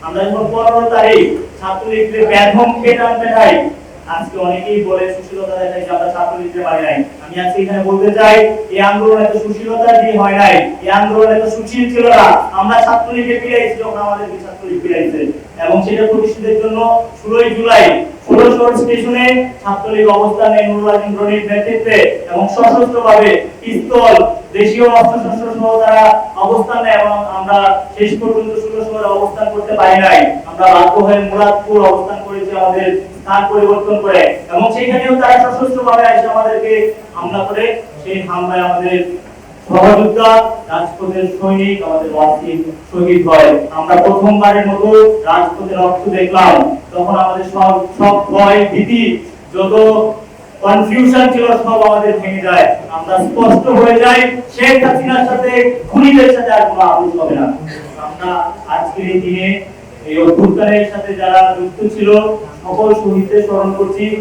আমরা যখন 15 তারিখ ছাত্রলীগের ব্যাধমকে টানতে চাই, আজকে অনেকেই বলে সুশীলতা দেখাই যে আমরা ছাত্রলীগের পারি নাই। আমি আজকে এখানে বলতে চাই, এই আন্দোলন এত সুশীলতা দিয়ে হয় নাই, এই আন্দোলন এত সুশীল ছিল না। আমরা ছাত্রলীগকে ফিরাইছি যখন আমাদের ছাত্রলীগ ফিরাইছে, এবং সেটা প্রতিষ্ঠার জন্য 16 জুলাই 16 স্টেশনে ছাত্রলীগ অবস্থান নেয় নুরুল আজিম রনির নেতৃত্বে, এবং সশস্ত্রভাবে পিস্তল, দেশীয় অস্ত্রশস্ত্র সহ তারা অবস্থান নেয়, এবং আমরা শেষ পর্যন্ত 16 শহরে অবস্থান করতে পারি নাই। আমরা বাধ্য হয়ে মুরাদপুর অবস্থান করেছি আমাদের স্থান পরিবর্তন করে, এবং সেখানেও তারা সশস্ত্রভাবে এসে আমাদেরকে হামলা করে। সেই হামলায় আমাদের সহযোদ্ধা রাজপথের সৈনিক আমাদের ওয়াসিম শহীদ হয়। আমরা প্রথমবারের মতো রাজপথে রক্ত দেখলাম, তখন আমাদের সব ভয় ভীতি যত কনফিউশন ছিল সব আমাদের ভেঙে যায়। আমরা স্পষ্ট হয়ে যাই শেখ হাসিনার সাথে খুনিদের সাথে আর কোনো আপোষ হবে না। আমরা আজকের এই দিনে এই অভ্যুত্থানের সাথে যারা যুক্ত ছিল সকল শহীদদের স্মরণ করছি।